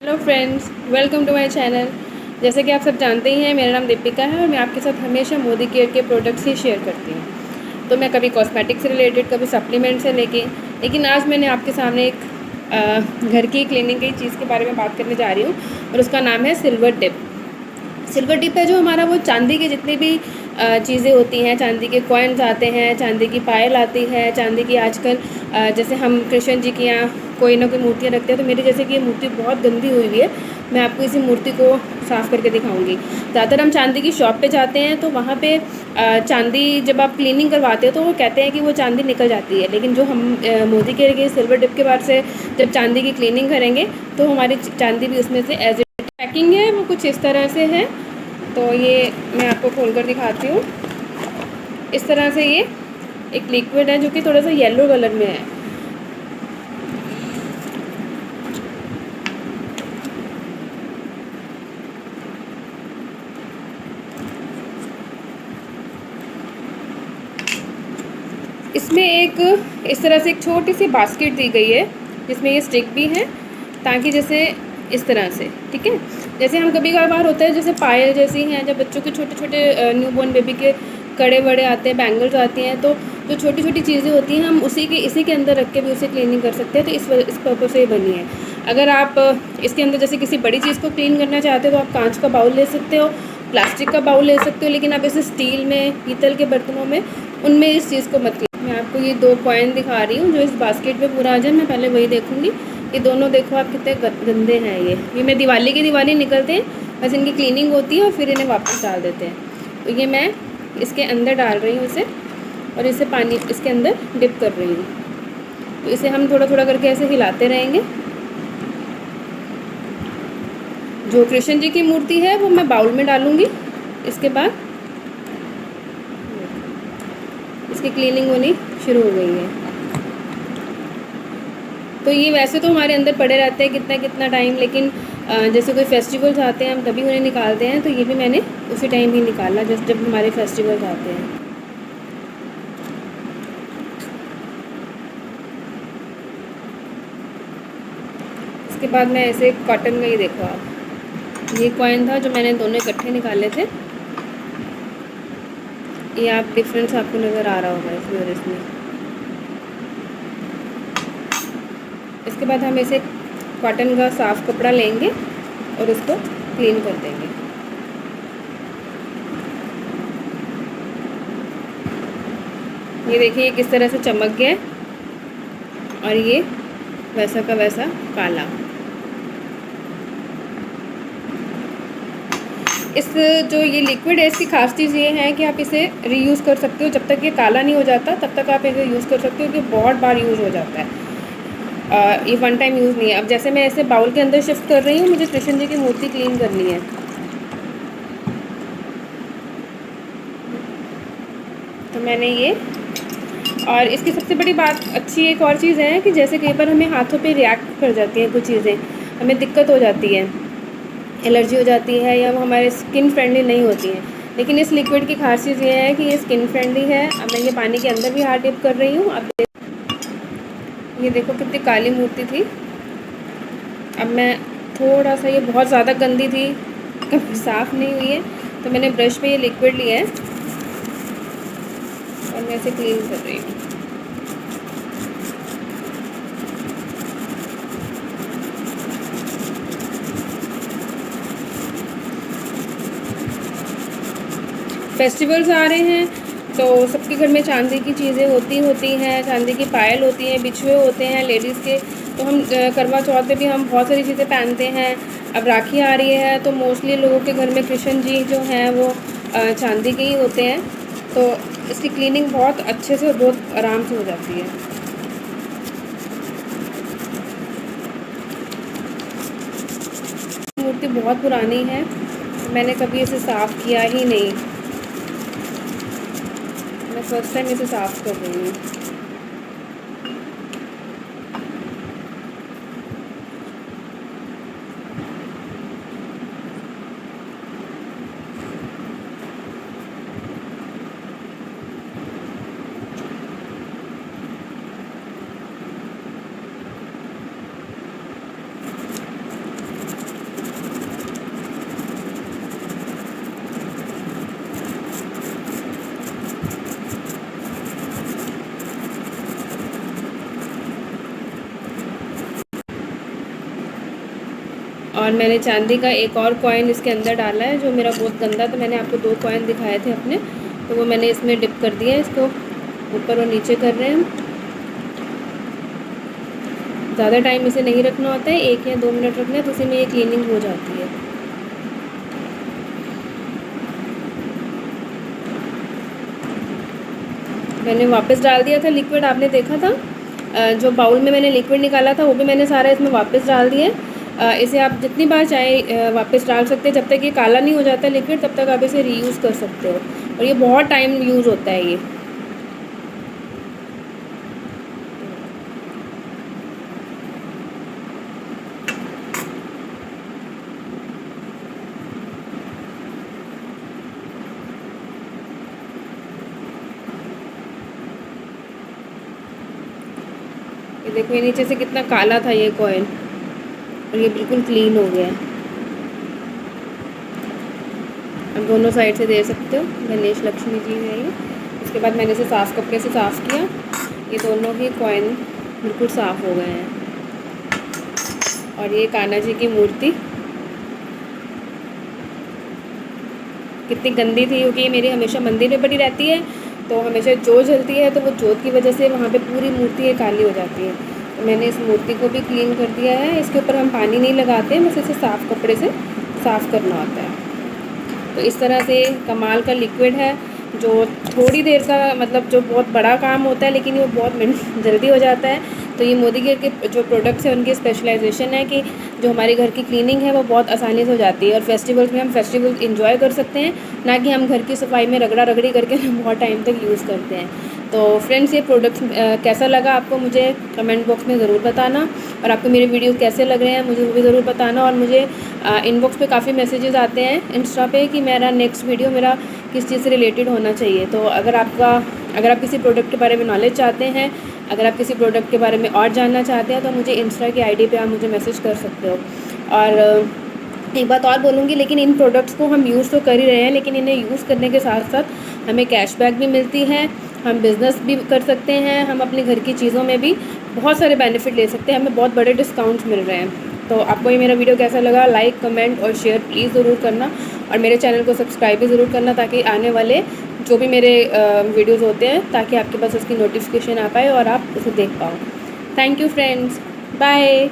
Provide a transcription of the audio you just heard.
Hello friends, welcome to my channel. जैसे कि आप सब जानते ही हैं, मेरा नाम दीपिका है और मैं आपके साथ हमेशा मोदी केयर के प्रोडक्ट्स ही शेयर करती हूँ। तो मैं कभी कॉस्मेटिक से रिलेटेड, कभी सप्लीमेंट से लेकिन आज मैंने आपके सामने एक घर की क्लीनिंग की चीज़ के बारे में बात करने जा रही हूँ और उसका नाम है सिल्वर टिप। सिल्वर टिप है जो हमारा वो चांदी के जितनी भी चीज़ें होती हैं, चांदी के कॉइन्स आते हैं, चांदी की पायल आती है, चांदी की आजकल जैसे हम कृष्ण जी की यहाँ कोई ना कोई मूर्तियाँ रखते हैं, तो मेरी जैसे कि ये मूर्ति बहुत गंदी हुई हुई है। मैं आपको इसी मूर्ति को साफ़ करके दिखाऊंगी। ज़्यादातर हम चांदी की शॉप पे जाते हैं तो वहाँ पे चांदी जब आप क्लीनिंग करवाते हो तो वो कहते हैं कि वो चांदी निकल जाती है, लेकिन जो हम मोदी के सिल्वर टिप के बाद से जब चांदी की क्लीनिंग करेंगे तो हमारी चांदी भी उसमें से एज पैकिंग है वो कुछ इस तरह से है। तो ये मैं आपको खोल कर दिखाती हूँ। इस तरह से ये एक लिक्विड है जो कि थोड़ा सा येलो कलर में है। इसमें एक इस तरह से एक छोटी सी बास्केट दी गई है जिसमें ये स्टिक भी है, ताकि जैसे इस तरह से, ठीक है, जैसे हम कभी कभार होता है जैसे पायल जैसी हैं, जब बच्चों के छोटे छोटे न्यूबॉर्न बेबी के कड़े वड़े आते हैं, बैंगल्स आती हैं, तो जो छोटी छोटी चीज़ें होती हैं हम इसी के अंदर रख के भी उसे क्लीनिंग कर सकते हैं। तो इस पर्पज़ से ये बनी है। अगर आप इसके अंदर जैसे किसी बड़ी चीज़ को क्लीन करना चाहते हो तो आप कांच का बाउल ले सकते हो, प्लास्टिक का बाउल ले सकते हो, लेकिन आप इसे स्टील में, पीतल के बर्तनों में, उनमें इस चीज़ को मत। मैं आपको ये 2 कॉइन दिखा रही हूँ जो इस बास्केट में पूरा आ जाए। मैं पहले वही देखूँगी। ये दोनों देखो आप कितने गंदे हैं। ये मैं दिवाली निकलते हैं, बस इनकी क्लीनिंग होती है और फिर इन्हें वापस डाल देते हैं। तो ये मैं इसके अंदर डाल रही हूँ इसे, और इसे पानी इसके अंदर डिप कर रही हूँ। तो इसे हम थोड़ा थोड़ा करके ऐसे हिलाते रहेंगे। जो कृष्ण जी की मूर्ति है वो मैं बाउल में डालूँगी। इसके बाद इसकी क्लीनिंग होनी शुरू हो गई है। तो ये वैसे तो हमारे अंदर पड़े रहते हैं कितना कितना टाइम, लेकिन जैसे कोई फेस्टिवल्स आते हैं हम तभी उन्हें निकालते हैं। तो ये भी मैंने उसी टाइम ही निकाला जब हमारे फेस्टिवल्स आते हैं। इसके बाद मैं ऐसे कॉटन का ही देखो आप, ये कॉइन था जो मैंने दोनों इकट्ठे निकाले थे। ये आप डिफरेंस आपको नज़र आ रहा होगा इसमें और इसमें। इसके बाद हम इसे कॉटन का साफ़ कपड़ा लेंगे और इसको क्लीन कर देंगे। ये देखिए ये किस तरह से चमक गया है, और ये वैसा का वैसा काला। इस जो ये लिक्विड है इसकी खास चीज़ ये है कि आप इसे रीयूज़ कर सकते हो। जब तक ये काला नहीं हो जाता तब तक आप इसे यूज़ कर सकते हो, कि बहुत बार यूज़ हो जाता है। ये वन टाइम यूज़ नहीं है। अब जैसे मैं ऐसे बाउल के अंदर शिफ्ट कर रही हूँ, मुझे कृष्ण जी की मूर्ति क्लीन करनी है। तो मैंने ये, और इसकी सबसे बड़ी बात अच्छी एक और चीज़ है कि जैसे कई बार हमें हाथों पे रिएक्ट कर जाती हैं कुछ चीज़ें, हमें दिक्कत हो जाती है, एलर्जी हो जाती है, या वो हमारे स्किन फ्रेंडली नहीं होती हैं। लेकिन इस लिक्विड की खास चीज़ ये है कि ये स्किन फ्रेंडली है। अब मैं ये पानी के अंदर भी हाथ डिप कर रही हूँ। अब ये देखो कितनी काली मूर्ति थी। अब मैं थोड़ा सा, ये बहुत ज़्यादा गंदी थी, कभी साफ़ नहीं हुई है, तो मैंने ब्रश पे ये लिक्विड लिया है और मैं इसे क्लीन कर रही हूँ। फेस्टिवल्स आ रहे हैं तो सबके घर में चांदी की चीज़ें होती हैं, चांदी की पायल होती हैं, बिछुए होते हैं लेडीज़ के। तो हम करवा चौथ पे भी हम बहुत सारी चीज़ें पहनते हैं। अब राखी आ रही है तो मोस्टली लोगों के घर में कृष्ण जी जो हैं वो चांदी के ही होते हैं। तो इसकी क्लीनिंग बहुत अच्छे से और बहुत आराम से हो जाती है। मूर्ति बहुत पुरानी है, मैंने कभी इसे साफ़ किया ही नहीं। मैं फर्स्ट टाइम इसे साफ़ कर रही हूँ। और मैंने चांदी का एक और कॉइन इसके अंदर डाला है जो मेरा बहुत गंदा था। मैंने आपको 2 कॉइन दिखाए थे अपने, तो वो मैंने इसमें डिप कर दिया है। इसको ऊपर और नीचे कर रहे हैं हम। ज़्यादा टाइम इसे नहीं रखना होता है, 1 या 2 मिनट रखना है, तो उसी में ये क्लीनिंग हो जाती है। मैंने वापस डाल दिया था लिक्विड, आपने देखा था। जो बाउल में मैंने लिक्विड निकाला था वो भी मैंने सारा इसमें वापस डाल दिया। इसे आप जितनी बार चाहे वापस डाल सकते हैं, जब तक ये काला नहीं हो जाता लिक्विड तब तक आप इसे रीयूज़ कर सकते हो, और ये बहुत टाइम यूज़ होता है ये। ये देखो, ये नीचे से कितना काला था ये कॉइन, और ये बिल्कुल क्लीन हो गया है। आप दोनों साइड से दे सकते हो। गणेश लक्ष्मी जी है ये। इसके बाद मैंने इसे साफ़ कपड़े से साफ़ किया। ये दोनों ही कॉइन बिल्कुल साफ़ हो गए हैं। और ये कान्हा जी की मूर्ति कितनी गंदी थी, क्योंकि ये मेरी हमेशा मंदिर में पड़ी रहती है, तो हमेशा जोत जलती है, तो वो जोत की वजह से वहाँ पे पूरी मूर्ति ये काली हो जाती है। तो मैंने इस मूर्ति को भी क्लीन कर दिया है। इसके ऊपर हम पानी नहीं लगाते हैं, बस इसे साफ़ कपड़े से साफ़ करना होता है। तो इस तरह से कमाल का लिक्विड है, जो थोड़ी देर का मतलब जो बहुत बड़ा काम होता है, लेकिन वो बहुत जल्दी हो जाता है। तो ये मोदी केयर के जो प्रोडक्ट्स हैं उनकी स्पेशलाइजेशन है कि जो हमारे घर की क्लीनिंग है वो बहुत आसानी से हो जाती है, और फेस्टिवल्स में हम फेस्टिवल इंजॉय कर सकते हैं, ना कि हम घर की सफाई में रगड़ा रगड़ी करके बहुत टाइम तक यूज़ करते हैं। तो फ्रेंड्स, ये प्रोडक्ट्स कैसा लगा आपको मुझे कमेंट बॉक्स में ज़रूर बताना, और आपको मेरे वीडियो कैसे लग रहे हैं मुझे वो भी ज़रूर बताना। और मुझे इनबॉक्स पे काफ़ी मैसेजेस आते हैं इंस्टा पे कि मेरा नेक्स्ट वीडियो मेरा किस चीज़ से रिलेटेड होना चाहिए। तो अगर आप किसी प्रोडक्ट के बारे में नॉलेज चाहते हैं, अगर आप किसी प्रोडक्ट के बारे में और जानना चाहते हैं, तो मुझे इंस्टा की आईडी पे आप मुझे मैसेज कर सकते हो। और एक बात और बोलूँगी, लेकिन इन प्रोडक्ट्स को हम यूज़ तो कर ही रहे हैं, लेकिन इन्हें यूज़ करने के साथ साथ हमें कैशबैक भी मिलती है, हम बिज़नेस भी कर सकते हैं, हम अपने घर की चीज़ों में भी बहुत सारे बेनिफिट ले सकते हैं, हमें बहुत बड़े डिस्काउंट्स मिल रहे हैं। तो आपको ये मेरा वीडियो कैसा लगा, लाइक कमेंट और शेयर प्लीज़ ज़रूर करना, और मेरे चैनल को सब्सक्राइब भी ज़रूर करना, ताकि आने वाले जो भी मेरे वीडियोज़ होते हैं ताकि आपके पास उसकी नोटिफिकेशन आ पाए और आप उसे देख पाओ। Thank you friends, bye.